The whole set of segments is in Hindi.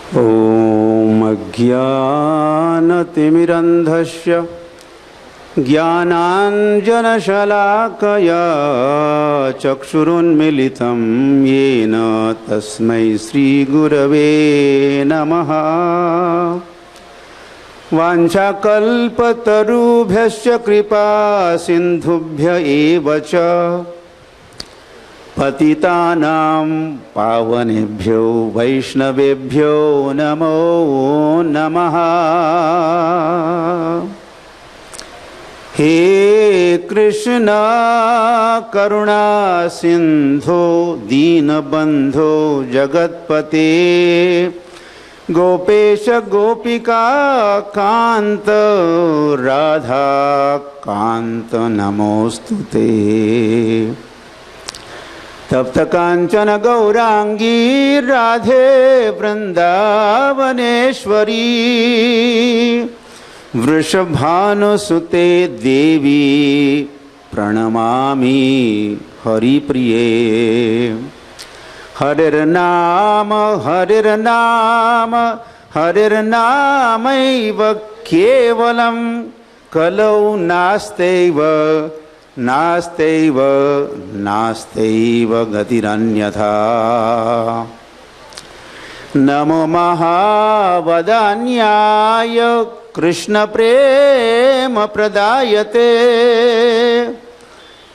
ॐ अज्ञानतिमिरन्धस्य ज्ञानाञ्जनशलाकया चक्षुरुन्मिलितं येन तस्मै श्रीगुरवे नमः। वाञ्छाकल्पतरुभ्यश्च कृपा सिन्धुभ्य एव च पतितानां पावनेभ्यो वैष्णवेभ्यो नमो नमः। हे कृष्ण करुणा सिंधो दीनबंधो जगत्पते गोपेश गोपिका कांत राधा कांत नमोस्तुते। तप्त कांचन गौरांगी राधे वृंदावनेश्वरी वृषभानुसुते देवी प्रणमामि हरिप्रिये। हरिर्नाम हरिर्नाम हरिर्नामैव केवलं कलौ नास्त्यैव नास्त्यैव नास्त्यैव गतिरन्यथा। नमो महावदान्याय कृष्ण प्रेम प्रदायते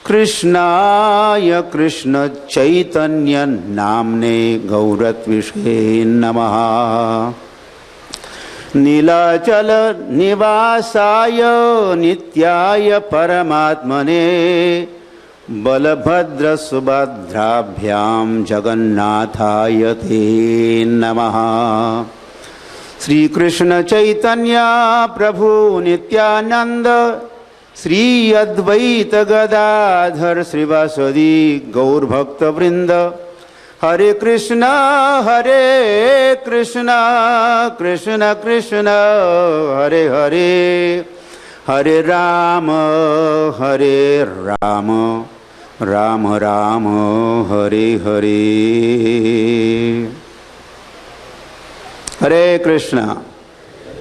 कृष्णाय कृष्ण चैतन्य नाम्ने गौरत्विषे नमः। नीलाचल निवासाय नित्याय परमात्मने बलभद्र सुभद्राभ्यां जगन्नाथाय ते नमः। श्री कृष्ण चैतन्य प्रभु नित्यानंद श्री अद्वैत गदाधर श्रीवासदि गौर भक्त वृंद हरे कृष्ण कृष्ण कृष्ण हरे हरे हरे राम राम राम हरे हरे। हरे कृष्ण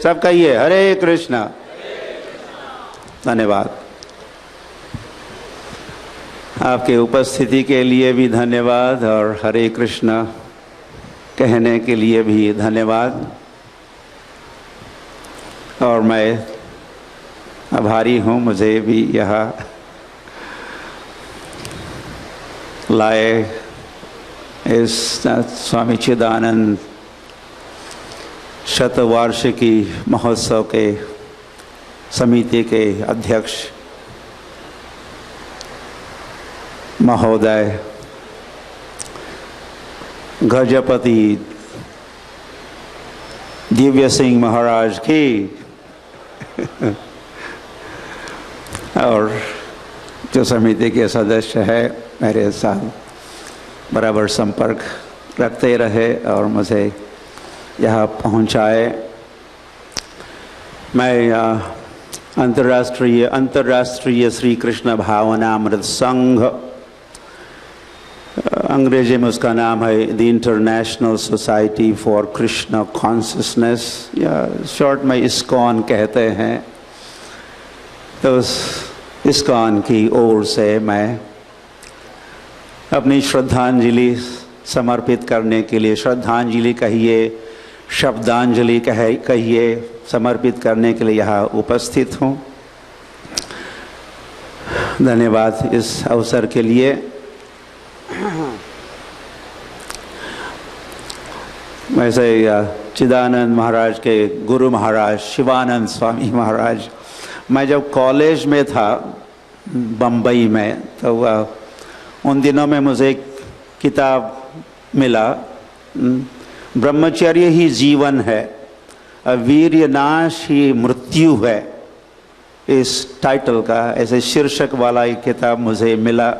सब कहिए हरे कृष्ण। धन्यवाद। आपके उपस्थिति के लिए भी धन्यवाद और हरे कृष्ण कहने के लिए भी धन्यवाद। और मैं आभारी हूँ मुझे भी यहाँ लाए इस स्वामी चिदानंद शतवार्षिकी महोत्सव के समिति के अध्यक्ष महोदय गजपति दिव्य सिंह महाराज की और जो समिति के सदस्य है मेरे साथ बराबर संपर्क रखते रहे और मुझे यहाँ पहुँचाए। मैं अंतर्राष्ट्रीय श्री कृष्ण भावनामृत संघ, अंग्रेजी में उसका नाम है the international society for Krishna consciousness या शॉर्ट में इस्कॉन कहते हैं। तो इस्कॉन की ओर से मैं अपनी श्रद्धांजलि समर्पित करने के लिए, श्रद्धांजलि कहिए शब्दांजलि कहिए, समर्पित करने के लिए यहाँ उपस्थित हूँ। धन्यवाद इस अवसर के लिए। वैसे चिदानंद महाराज के गुरु महाराज शिवानंद स्वामी महाराज, मैं जब कॉलेज में था बम्बई में तो उन दिनों में मुझे एक किताब मिला, ब्रह्मचर्य ही जीवन है, वीर्य नाश ही मृत्यु है, इस टाइटल का ऐसे शीर्षक वाला एक किताब मुझे मिला।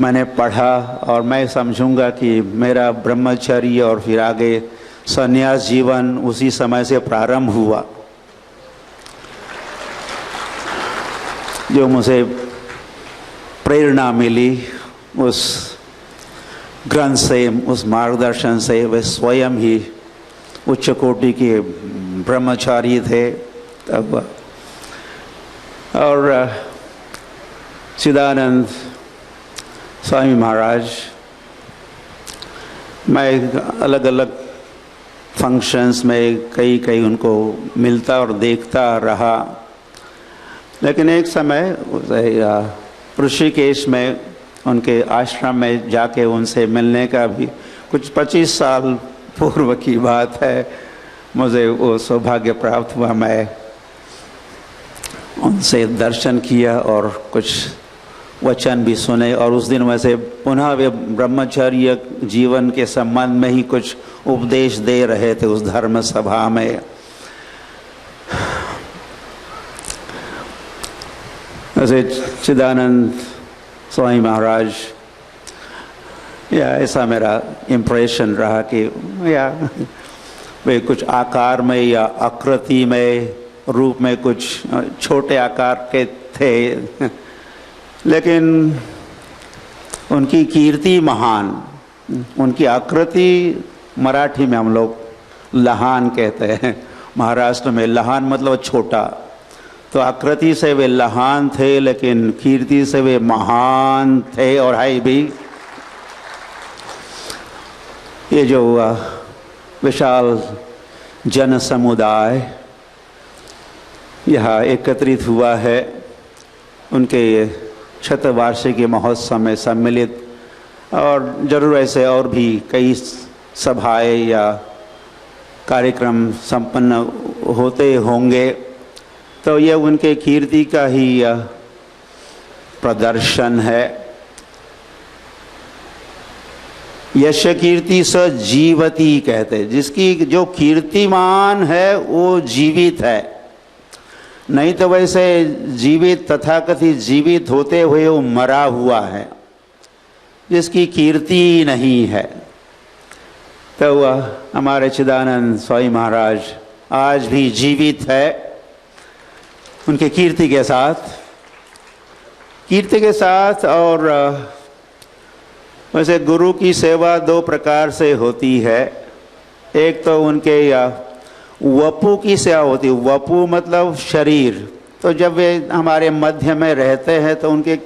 मैंने पढ़ा और मैं समझूंगा कि मेरा ब्रह्मचर्य और फिर आगे संन्यास जीवन उसी समय से प्रारंभ हुआ। जो मुझे प्रेरणा मिली उस ग्रंथ से, उस मार्गदर्शन से, वह स्वयं ही उच्च कोटि के ब्रह्मचारी थे तब। और चिदानंद स्वामी महाराज, मैं अलग अलग फंक्शंस में कई उनको मिलता और देखता रहा, लेकिन एक समय ऋषिकेश में उनके आश्रम में जाके उनसे मिलने का भी कुछ 25 साल पूर्व की बात है, मुझे वो सौभाग्य प्राप्त हुआ। मैं उनसे दर्शन किया और कुछ वचन भी सुने, और उस दिन वैसे पुनः वे ब्रह्मचर्य जीवन के संबंध में ही कुछ उपदेश दे रहे थे उस धर्म सभा में। वैसे चिदानंद स्वामी महाराज, या ऐसा मेरा इम्प्रेशन रहा कि या वे कुछ आकार में या आकृति में रूप में कुछ छोटे आकार के थे, लेकिन उनकी कीर्ति महान। उनकी आकृति मराठी में हम लोग लहान कहते हैं, महाराष्ट्र में लहान मतलब छोटा, तो आकृति से वे लहान थे लेकिन कीर्ति से वे महान थे और है भी। ये जो विशाल जन समुदाय यहाँ एकत्रित हुआ है, उनके शतवार्षिकी महोत्सव में सम्मिलित, और जरूर ऐसे और भी कई सभाएं या कार्यक्रम संपन्न होते होंगे, तो ये उनके कीर्ति का ही प्रदर्शन है। यश कीर्ति स जीवती कहते, जिसकी जो कीर्तिमान है वो जीवित है, नहीं तो वैसे जीवित तथाकथित जीवित होते हुए वो मरा हुआ है, जिसकी कीर्ति नहीं है। तो वह हमारे चिदानंद स्वामी महाराज आज भी जीवित है, उनके कीर्ति के साथ। और वैसे गुरु की सेवा दो प्रकार से होती है। एक तो उनके वपु की सेवा होती है। वपु मतलब शरीर, तो जब वे हमारे मध्य में रहते हैं तो उनके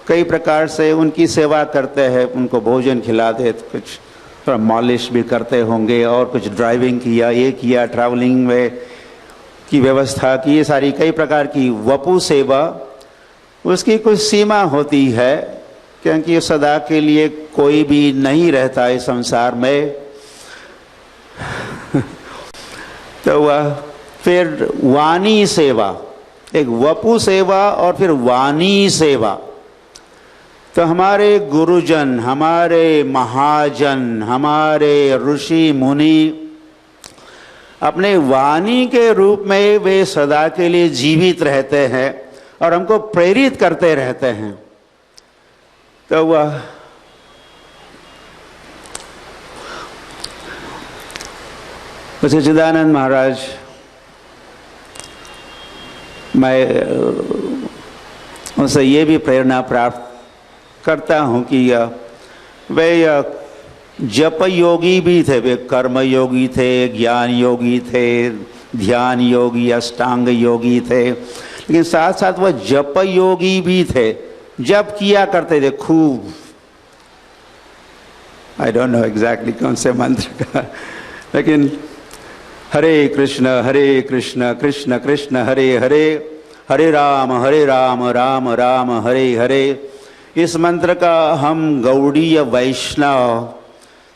कई प्रकार से उनकी सेवा करते हैं, उनको भोजन खिलाते, कुछ थोड़ा मालिश भी करते होंगे, और कुछ ड्राइविंग किया, ये किया, ट्रैवलिंग में की व्यवस्था की, ये सारी कई प्रकार की वपु सेवा। उसकी कुछ सीमा होती है, क्योंकि सदा के लिए कोई भी नहीं रहता इस संसार में। तो वह फिर वाणी सेवा, एक वपु सेवा और फिर वाणी सेवा। तो हमारे गुरुजन, हमारे महाजन, हमारे ऋषि मुनि अपने वाणी के रूप में वे सदा के लिए जीवित रहते हैं और हमको प्रेरित करते रहते हैं। तो वह चिदानंद महाराज, मैं उनसे ये भी प्रेरणा प्राप्त करता हूँ कि वे जप योगी भी थे, वे कर्म योगी थे, ज्ञान योगी थे, ध्यान योगी, अष्टांग योगी थे, लेकिन साथ साथ वह जप योगी भी थे। जप किया करते थे खूब। आई डोंट नो एग्जैक्टली कौन से मंत्र का, लेकिन हरे कृष्ण कृष्ण कृष्ण हरे हरे, हरे राम राम राम हरे हरे। इस मंत्र का हम गौड़ीय वैष्णव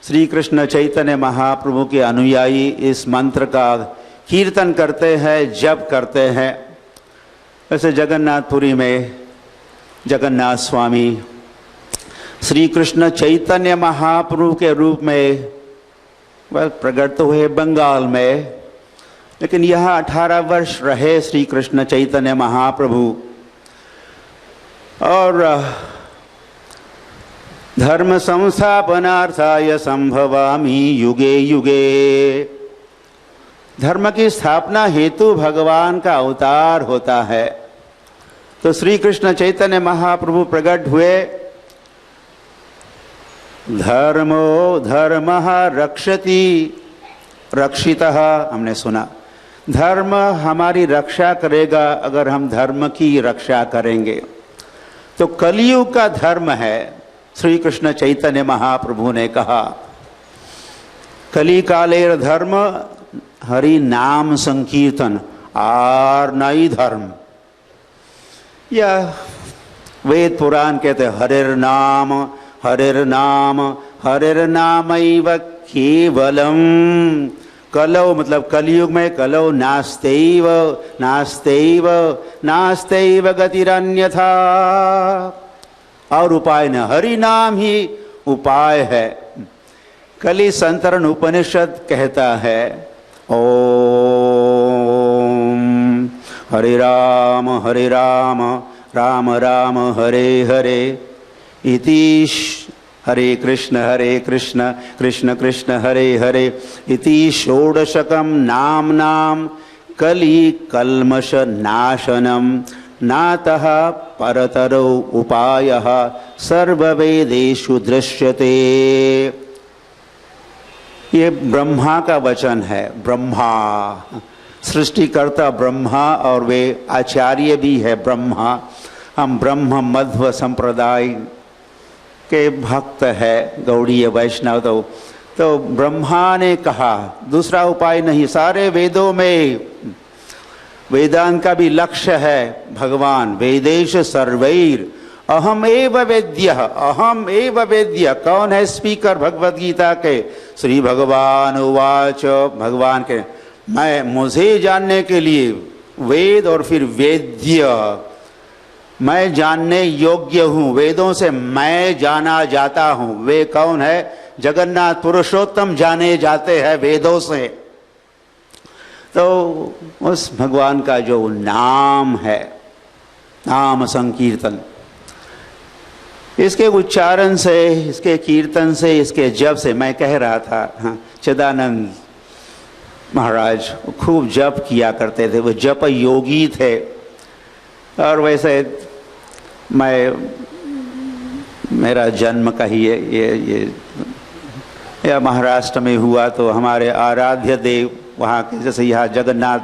श्री कृष्ण चैतन्य महाप्रभु के अनुयायी इस मंत्र का कीर्तन करते हैं, जप करते हैं। वैसे जगन्नाथपुरी में जगन्नाथ स्वामी श्री कृष्ण चैतन्य महाप्रभु के रूप में वह प्रकट तो हुए बंगाल में, लेकिन यहाँ 18 वर्ष रहे श्री कृष्ण चैतन्य महाप्रभु। और धर्म संस्थापनार्थाय संभवामि युगे युगे, धर्म की स्थापना हेतु भगवान का अवतार होता है। तो श्री कृष्ण चैतन्य महाप्रभु प्रकट हुए। धर्मो धर्मः रक्षति रक्षितः हमने सुना, धर्म हमारी रक्षा करेगा अगर हम धर्म की रक्षा करेंगे। तो कलियुग का धर्म है, श्री कृष्ण चैतन्य महाप्रभु ने कहा, कली कालेर धर्म हरि नाम संकीर्तन आर नई धर्म। यह वेद पुराण कहते हरिर नाम हरिर नाम हरिर नामैव केवलम। कलौ मतलब कलयुग में कलौ नास्तेव नास्तेव नास्तेव गतिरन्यथा, और उपाय न, हरि नाम ही उपाय है। कलि संतरण उपनिषद कहता है, ओम हरे राम राम राम हरे हरे इति हरे कृष्ण कृष्ण कृष्ण हरे हरे इति षोडशकं नाम कलि कल्मष नाशनम नातः परतरो उपायः सर्ववेदेषु दृश्यते। ये ब्रह्मा का वचन है। ब्रह्मा सृष्टिकर्ता ब्रह्मा और वे आचार्य भी है ब्रह्मा। हम ब्रह्म मध्व संप्रदाय के भक्त है, गौड़ीय वैष्णव। तो ब्रह्मा ने कहा दूसरा उपाय नहीं। सारे वेदों में वेदांत का भी लक्ष्य है भगवान, वेदेश सर्वैर अहम एव वेद्य, अहम एव वेद्य। कौन है स्पीकर भगवत गीता के? श्री भगवान उवाच, भगवान के मैं मुझे जानने के लिए वेद और फिर वेद्य, मैं जानने योग्य हूँ, वेदों से मैं जाना जाता हूँ। वे कौन है? जगन्नाथ पुरुषोत्तम जाने जाते हैं वेदों से। तो उस भगवान का जो नाम है, नाम संकीर्तन, इसके उच्चारण से, इसके कीर्तन से, इसके जप से, मैं कह रहा था चिदानंद महाराज खूब जप किया करते थे, वो जप योगी थे। और वैसे मेरा जन्म का ही ये महाराष्ट्र में हुआ। तो हमारे आराध्य देव वहाँ के, जैसे यहाँ जगन्नाथ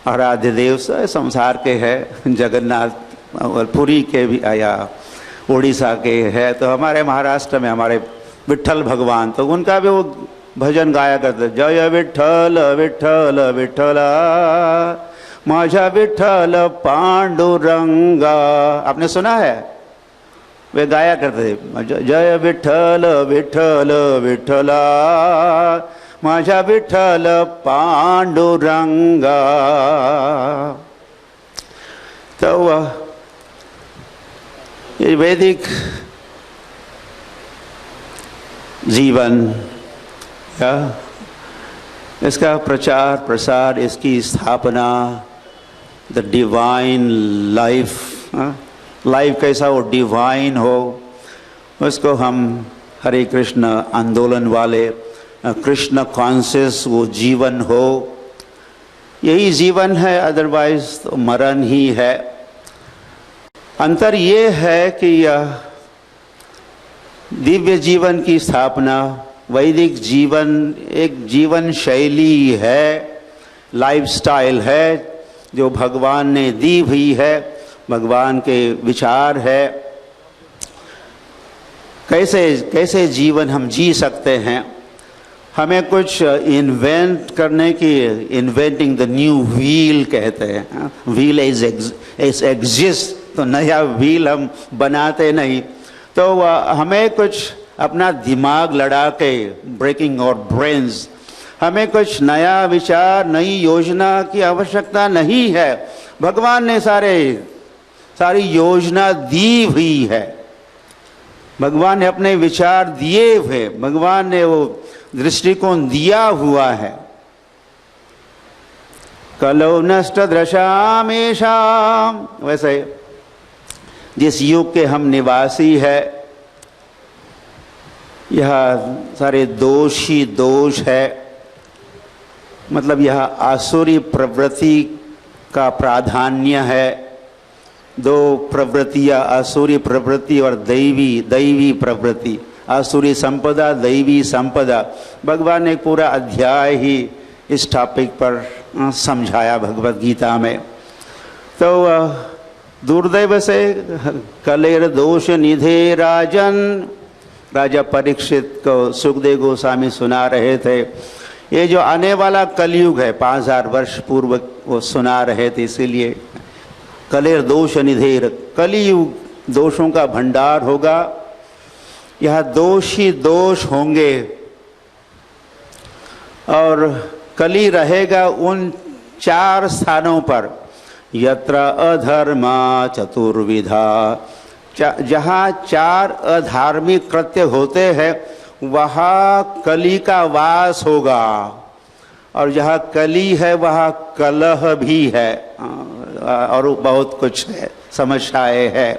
आराध्य देव संसार के हैं, जगन्नाथ और पुरी के भी आया, उड़ीसा के है। तो हमारे महाराष्ट्र में हमारे विट्ठल भगवान, तो उनका भी वो भजन गाया करते, जय विट्ठल विट्ठल विट्ठला माझा विट्ठल पांडुरंगा। आपने सुना है? वे गाया करते थे, जय विट्ठल विट्ठल विट्ठला माझा विट्ठल पांडुरंगा। तो ये वैदिक जीवन या इसका प्रचार प्रसार, इसकी स्थापना, द डिवाइन लाइफ, लाइफ कैसा वो डिवाइन हो, उसको हम हरे कृष्ण आंदोलन वाले, कृष्ण कॉन्शियस वो जीवन हो, यही जीवन है। अदरवाइज तो मरण ही है। अंतर ये है कि यह दिव्य जीवन की स्थापना, वैदिक जीवन एक जीवन शैली है, लाइफस्टाइल है जो भगवान ने दी हुई है, भगवान के विचार है। कैसे जीवन हम जी सकते हैं, हमें कुछ इन्वेंट करने की, इन्वेंटिंग द न्यू व्हील कहते हैं। व्हील इज एग्जिस्ट, तो नया व्हील हम बनाते नहीं। तो हमें कुछ अपना दिमाग लड़ा के, ब्रेकिंग और ब्रेन्स, हमें कुछ नया विचार, नई योजना की आवश्यकता नहीं है। भगवान ने सारी योजना दी हुई है। भगवान ने अपने विचार दिए हुए, भगवान ने वो दृष्टिकोण दिया हुआ है। कलो नष्ट दृशामेशाम, वैसे जिस युग के हम निवासी है, यह सारे दोष ही दोष है। मतलब यह आसुरी प्रवृत्ति का प्राधान्य है। दो प्रवृत्तियाँ, आसुरी प्रवृत्ति और दैवी प्रवृत्ति। आसुरी संपदा, दैवी संपदा। भगवान ने एक पूरा अध्याय ही इस टॉपिक पर समझाया भगवत गीता में। तो दुर्दैव से कलेर दोष निधे राजन, राजा परीक्षित को सुखदेव गोस्वामी सुना रहे थे। ये जो आने वाला कलयुग है 5000 वर्ष पूर्व वो सुना रहे थे, इसीलिए कलेर दोष निधेर, कलियुग दोषों का भंडार होगा। यह दोष ही दोष होंगे और कली रहेगा उन 4 स्थानों पर, यत्र अधर्मा चतुर्विधा, जहाँ 4 अधार्मिक कृत्य होते हैं वहाँ कली का वास होगा। और जहाँ कली है वहाँ कलह भी है और बहुत कुछ है, समस्याएं है।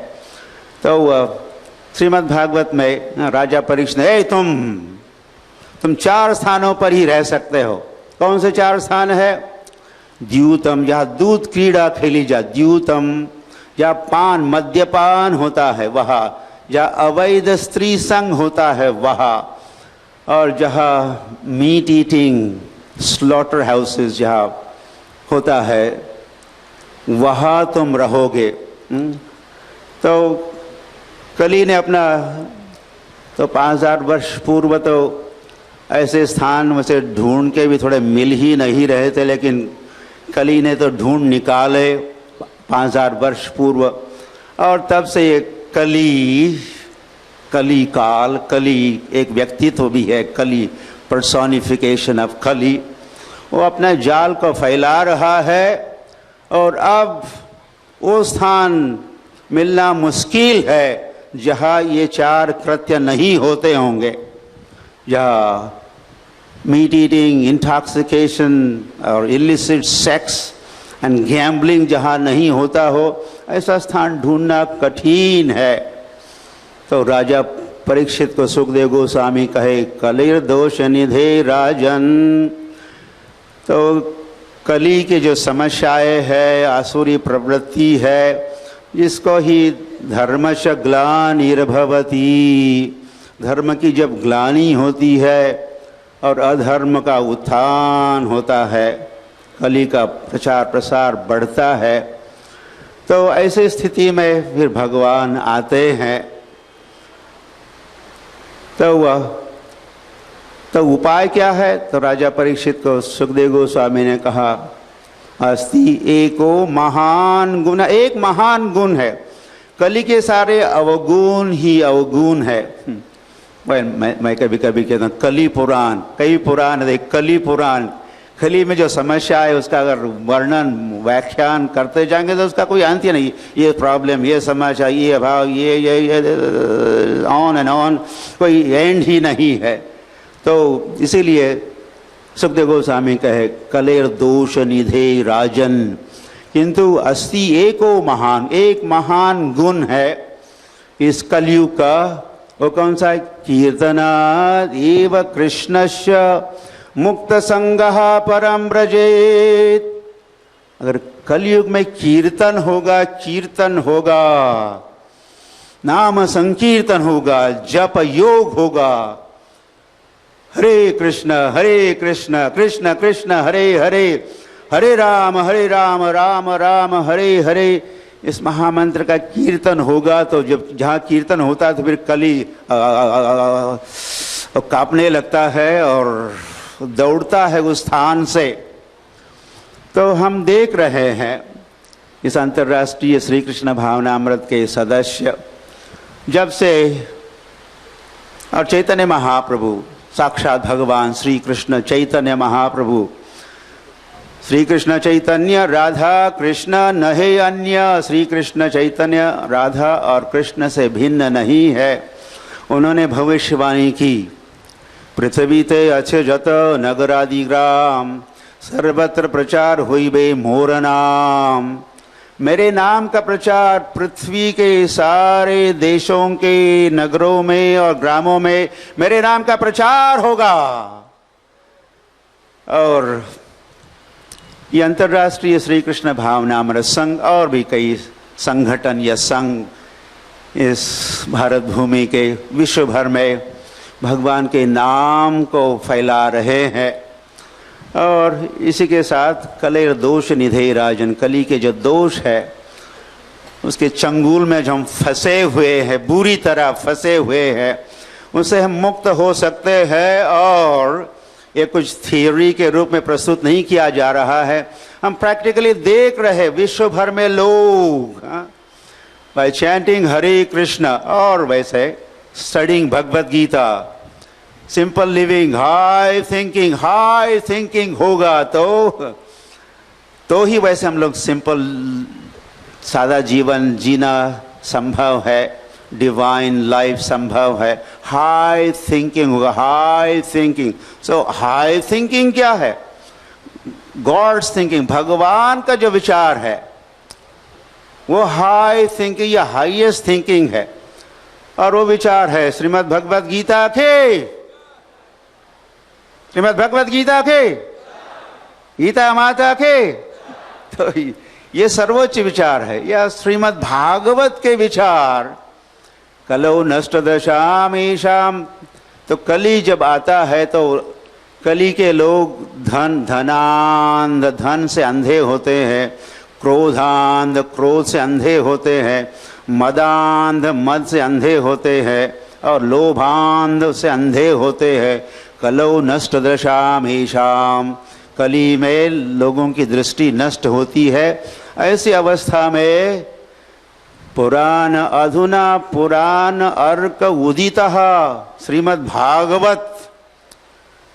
तो श्रीमद् भागवत में राजा परीक्षित ने, तुम 4 स्थानों पर ही रह सकते हो। कौन से 4 स्थान है? द्यूतम, जहाँ दूध क्रीड़ा खेली जा, द्यूतम, जहाँ पान मद्यपान होता है वहाँ, जहाँ अवैध स्त्री संग होता है वहाँ, और जहाँ मीट ईटिंग स्लॉटर हाउसेस जहाँ होता है वहाँ तुम रहोगे। तो कली ने अपना तो 5000 वर्ष पूर्व तो ऐसे स्थान वैसे ढूंढ के भी थोड़े मिल ही नहीं रहे थे, लेकिन कली ने तो ढूंढ निकाले 5000 वर्ष पूर्व। और तब से ये कली काल, कली एक व्यक्तित्व भी है, कली पर्सोनिफिकेशन ऑफ कली, वो अपने जाल को फैला रहा है। और अब वो स्थान मिलना मुश्किल है जहाँ ये 4 कृत्य नहीं होते होंगे, जहाँ मीट ईटिंग, इंटॉक्सिकेशन और इलिसिट सेक्स एंड गैम्बलिंग जहाँ नहीं होता हो, ऐसा स्थान ढूंढना कठिन है। तो राजा परीक्षित को सुखदेव गोस्वामी कहे, कलिर दोष निधे राजन। तो कली की जो समस्याएं है, आसुरी प्रवृत्ति है, जिसको ही धर्मश ग्लानिर्भवति, धर्म की जब ग्लानि होती है और अधर्म का उत्थान होता है, कली का प्रचार प्रसार बढ़ता है, तो ऐसी स्थिति में फिर भगवान आते हैं। तो उपाय क्या है? तो राजा परीक्षित को सुखदेव गोस्वामी ने कहा, अस्ति एको महान गुण, एक महान गुण है, कली के सारे अवगुण ही अवगुण है। मैं कभी कभी कहता हूँ कली पुराण, कई पुराण देख, कली पुराण, कली में जो समस्या है उसका अगर वर्णन व्याख्यान करते जाएंगे तो उसका कोई अंत ही नहीं। ये प्रॉब्लम, ये समस्या, ये अभाव, ये ऑन एंड ऑन, कोई एंड ही नहीं है। तो इसीलिए सुखदेव गोस्वामी कहे, कलेर दोष निधे राजन, किंतु अस्ति एको महान, एक महान गुण है इस कलयुग का। वो कौन सा है? कीर्तनाद एव कृष्णस्य मुक्त संगः परम व्रजेत। अगर कलयुग में कीर्तन होगा, नाम संकीर्तन होगा, जप योग होगा, हरे कृष्ण कृष्ण कृष्ण हरे हरे, हरे राम राम राम हरे हरे, इस महामंत्र का कीर्तन होगा, तो जब जहाँ कीर्तन होता है तो फिर कली कांपने लगता है और दौड़ता है उस स्थान से। तो हम देख रहे हैं इस अंतर्राष्ट्रीय श्री कृष्ण भावनामृत के सदस्य जब से, और चैतन्य महाप्रभु, साक्षात भगवान श्री कृष्ण चैतन्य महाप्रभु, श्री कृष्ण चैतन्य राधा कृष्ण नहीं अन्य, श्री कृष्ण चैतन्य राधा और कृष्ण से भिन्न नहीं है। उन्होंने भविष्यवाणी की, पृथ्वी ते अच्छे जत नगरादि ग्राम, सर्वत्र प्रचार हुई मोर नाम। मेरे नाम का प्रचार पृथ्वी के सारे देशों के नगरों में और ग्रामों में मेरे नाम का प्रचार होगा। और ये अंतर्राष्ट्रीय श्री कृष्ण भावनामृत संघ और भी कई संगठन या संघ इस भारत भूमि के विश्व भर में भगवान के नाम को फैला रहे हैं। और इसी के साथ कलेर दोष निधे राजन, कली के जो दोष है उसके चंगुल में जो हम फंसे हुए हैं, बुरी तरह फंसे हुए हैं, उससे हम मुक्त हो सकते हैं। और ये कुछ थियोरी के रूप में प्रस्तुत नहीं किया जा रहा है, हम प्रैक्टिकली देख रहे विश्व भर में लोग बाय चैंटिंग हरे कृष्ण और वैसे studying Bhagavad Gita, simple living, high thinking होगा तो ही वैसे हम लोग सिंपल सादा जीवन जीना संभव है, डिवाइन लाइफ संभव है। हाई थिंकिंग होगा, हाई थिंकिंग। सो हाई थिंकिंग क्या है? गॉड्स थिंकिंग, भगवान का जो विचार है वो हाई थिंकिंग या हाईएस्ट थिंकिंग है। और वो विचार है श्रीमद् भगवत गीता के गीता माता के। तो ये सर्वोच्च विचार है, यह श्रीमद् भागवत के विचार। कलो नष्ट दशामीशाम, तो कली जब आता है तो कली के लोग धनांध, धन से अंधे होते हैं, क्रोधांध, क्रोध से अंधे होते हैं, मदांध, मद से अंधे होते हैं, और लोभांध से अंधे होते हैं। कलो नष्ट दशामीशाम, कली में लोगों की दृष्टि नष्ट होती है। ऐसी अवस्था में पुराण अधुना पुराण अर्क उदितः, श्रीमद् भागवत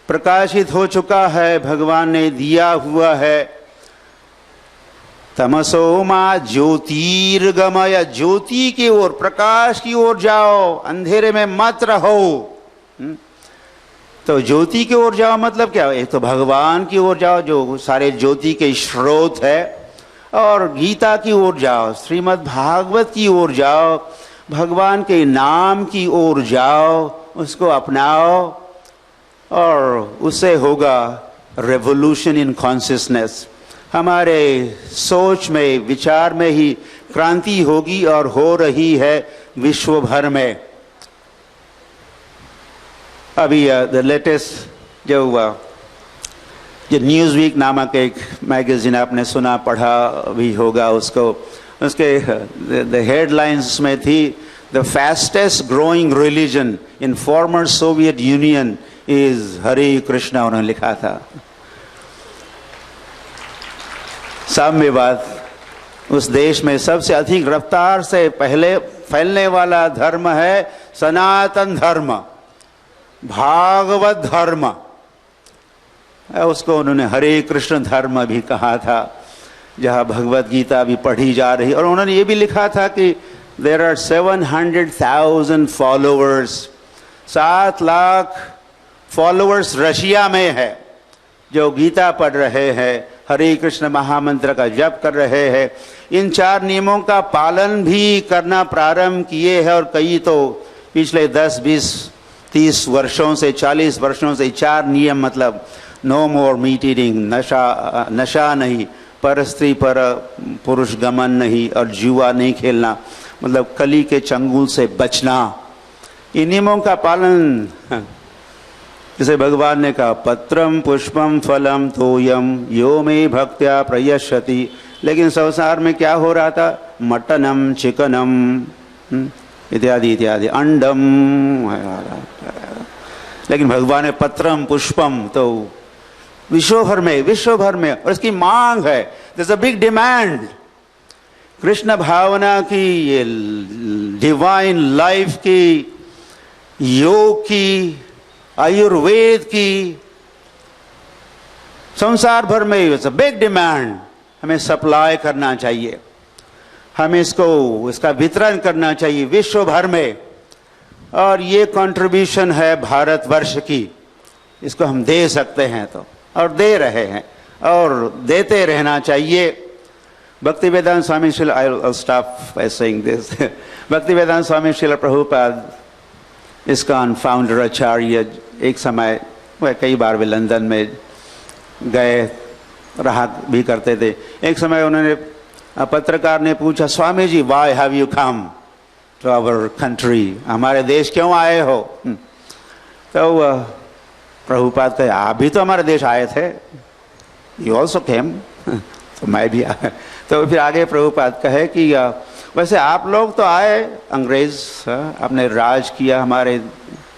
प्रकाशित हो चुका है, भगवान ने दिया हुआ है। तमसो मा ज्योतिर्गमय, ज्योति की ओर, प्रकाश की ओर जाओ, अंधेरे में मत रहो। तो ज्योति की ओर जाओ मतलब क्या? एक तो भगवान की ओर जाओ जो सारे ज्योति के स्रोत है, और गीता की ओर जाओ, श्रीमद् भागवत की ओर जाओ, भगवान के नाम की ओर जाओ, उसको अपनाओ, और उससे होगा रेवोल्यूशन इन कॉन्शियसनेस। हमारे सोच में, विचार में ही क्रांति होगी, और हो रही है विश्व भर में। अभी द लेटेस्ट जो न्यूज़ वीक नामक एक मैगजीन आपने सुना पढ़ा भी होगा उसको, उसके द हेडलाइंस में थी the fastest growing religion in former Soviet Union is Hare Krishna, उन्होंने लिखा था। साम्यवाद, उस देश में सबसे अधिक रफ्तार से पहले फैलने वाला धर्म है सनातन धर्म, भागवत धर्म। उसको उन्होंने हरे कृष्ण धर्म भी कहा था, जहाँ भगवत गीता भी पढ़ी जा रही। और उन्होंने ये भी लिखा था कि there are 700,000 followers, 7 lakh followers Russia में है जो गीता पढ़ रहे हैं, हरे कृष्ण महामंत्र का जप कर रहे हैं, इन 4 नियमों का पालन भी करना प्रारंभ किए हैं। और कई तो पिछले 10, 20, 30 वर्षों से, 40 वर्षों से 4 नियम, मतलब नो मोर मीट ईटिंग, नशा नहीं, पर स्त्री पर पुरुष गमन नहीं, और जुआ नहीं खेलना, मतलब कली के चंगुल से बचना। इन नियमों का पालन, जैसे भगवान ने कहा पत्रम पुष्पम फलम तोयम यो मे भक्त्या प्रयश्यति। लेकिन संसार में क्या हो रहा था? मटनम, चिकनम इत्यादि इत्यादि, अंडम। लेकिन भगवान ने पत्रम पुष्पम, तो विश्व भर में, और इसकी मांग है, there is a big demand. Krishna भावना की, ये डिवाइन लाइफ की, योग की, आयुर्वेद की, संसार भर में इट्स अ बिग डिमांड। हमें सप्लाई करना चाहिए, हमें इसका वितरण करना चाहिए विश्व भर में। और ये कंट्रीब्यूशन है भारतवर्ष की, इसको हम दे सकते हैं तो, और दे रहे हैं, और देते रहना चाहिए। Bhaktivedanta Swami Shrila, I'll stop by saying this. Bhaktivedanta Swami Shrila Prabhupada, ISKCON founder acharya, एक समय वह कई बार वे लंदन में गए रहा भी करते थे। एक समय उन्होंने, पत्रकार ने पूछा, Swami ji why have you come to our country, हमारे देश क्यों आए हो? तो प्रभुपाद कहे आप भी तो हमारे देश आए थे, यू ऑल्सो केम, तो मैं भी आया। तो फिर आगे प्रभुपाद कहे कि वैसे आप लोग तो आए, अंग्रेज आपने राज किया हमारे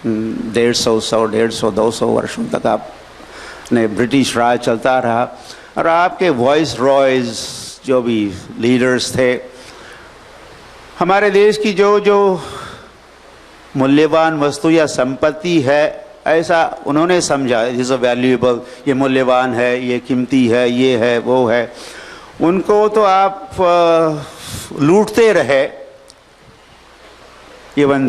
150-200 वर्षों तक आपने ब्रिटिश राज चलता रहा, और आपके वॉइस रॉयज जो भी लीडर्स थे, हमारे देश की जो जो मूल्यवान वस्तु या संपत्ति है ऐसा उन्होंने समझा, इज अ वैल्यूएबल, ये मूल्यवान है, ये कीमती है, ये है, वो है, उनको तो आप लूटते रहे। इवन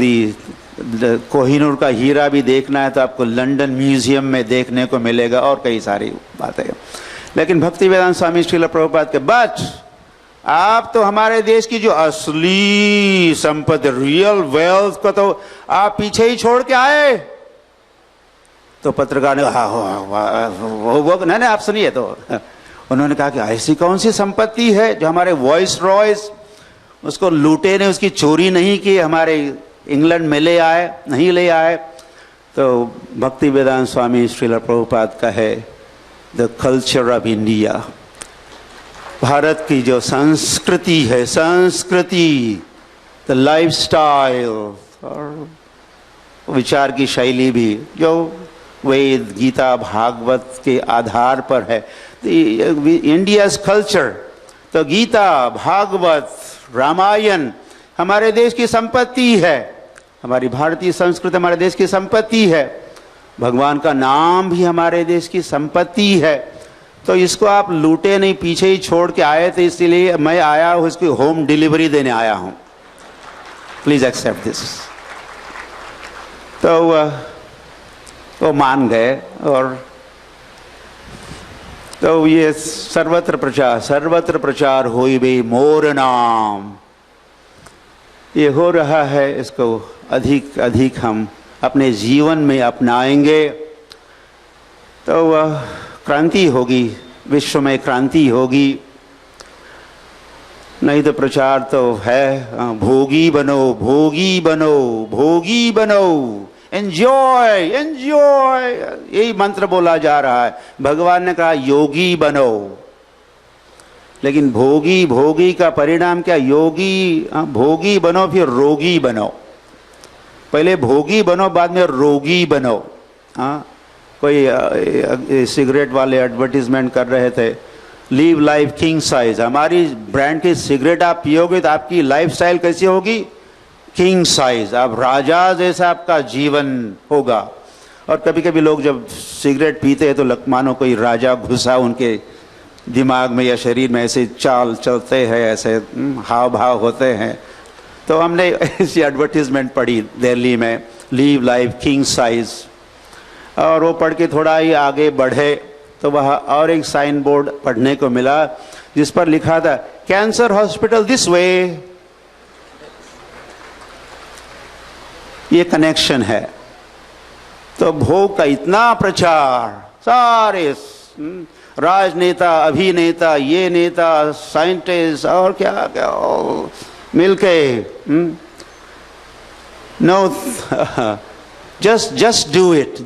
कोहिनूर का हीरा भी देखना है तो आपको लंदन म्यूजियम में देखने को मिलेगा, और कई सारी बातें। लेकिन भक्तिवेदांत स्वामी श्रील प्रभुपाद के बट आप तो हमारे देश की जो असली संपत्ति, रियल वेल्थ को तो आप पीछे ही छोड़ के आए। तो पत्रकार ने वो नहीं आप सुनिए। तो उन्होंने कहा कि ऐसी कौन सी संपत्ति है जो हमारे वॉइस रॉयस उसको लूटे ने, उसकी चोरी नहीं की, हमारे इंग्लैंड में ले आए, नहीं ले आए। तो भक्ति वेदांत स्वामी श्रील प्रभुपाद का है the culture of India, Bharat की जो संस्कृति है, संस्कृति, द लाइफस्टाइल और विचार की शैली भी जो वेद, गीता, भागवत के आधार पर है। इंडियाज कल्चर, तो गीता, भागवत, रामायण हमारे देश की संपत्ति है, हमारी भारतीय संस्कृति हमारे देश की संपत्ति है, भगवान का नाम भी हमारे देश की संपत्ति है। तो इसको आप लूटे नहीं, पीछे ही छोड़ के आए थे, इसलिए मैं आया हूँ, इसकी होम डिलीवरी देने आया हूँ, प्लीज एक्सेप्ट दिस। तो वो मान गए। और तो ये सर्वत्र प्रचार होई बे मोर नाम, ये हो रहा है, इसको अधिक अधिक हम अपने जीवन में अपनाएंगे तो क्रांति होगी, विश्व में क्रांति होगी। नहीं तो प्रचार तो है भोगी बनो, भोगी बनो, भोगी बनो, एंजॉय एंजॉय, यही मंत्र बोला जा रहा है। भगवान ने कहा योगी बनो, लेकिन भोगी भोगी का परिणाम क्या? योगी भोगी बनो फिर रोगी बनो। पहले भोगी बनो बाद में रोगी बनो। कोई सिगरेट वाले एडवर्टीजमेंट कर रहे थे, लीव लाइफ किंग साइज। हमारी ब्रांड की सिगरेट आप पियोगे तो आपकी लाइफस्टाइल कैसी होगी? किंग साइज, आप राजा जैसा आपका जीवन होगा। और कभी कभी लोग जब सिगरेट पीते हैं तो मानो कोई राजा घुसा उनके दिमाग में या शरीर में, ऐसे चाल चलते हैं, ऐसे हाव भाव होते हैं। तो हमने ऐसी एडवर्टीजमेंट पढ़ी दिल्ली में, लीव लाइफ किंग साइज। और वो पढ़ के थोड़ा ही आगे बढ़े तो वहाँ और एक साइन बोर्ड पढ़ने को मिला जिस पर लिखा था कैंसर हॉस्पिटल दिस वे। ये कनेक्शन है। तो भोग का इतना प्रचार, सारे राजनेता, अभिनेता, ये नेता, साइंटिस्ट और क्या क्या मिलके no just do it,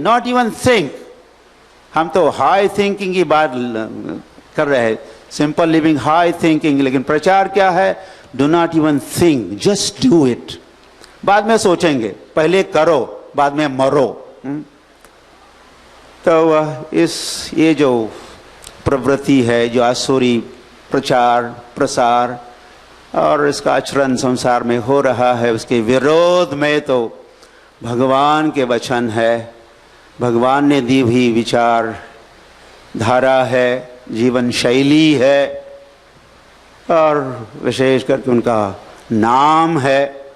not even think। हम तो हाई थिंकिंग की बात कर रहे हैं, सिंपल लिविंग, हाई थिंकिंग। लेकिन प्रचार क्या है? Do not even think, just do it. बाद में सोचेंगे, पहले करो, बाद में मरो। तो ये जो प्रवृत्ति है, जो आसुरी प्रचार प्रसार और इसका आचरण संसार में हो रहा है, उसके विरोध में तो भगवान के वचन है, भगवान ने दी हुई विचार धारा है, जीवन शैली है, और विशेष करके उनका नाम है।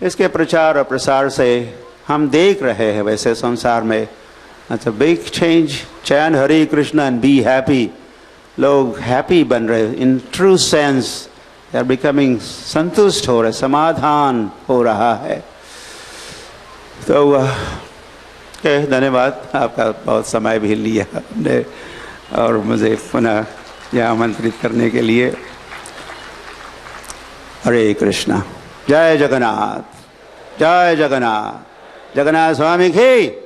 इसके प्रचार और प्रसार से हम देख रहे हैं वैसे संसार में अच्छा big change. Chant Hare Krishna and be happy, लोग हैप्पी बन रहे, in true sense they are becoming, संतुष्ट हो रहे, समाधान हो रहा है। तो धन्यवाद, आपका बहुत समय भी लिया हमने और मुझे पुनः यहाँ आमंत्रित करने के लिए। हरे कृष्णा। जय जगन्नाथ, जय जगन्नाथ, जगन्नाथ स्वामी की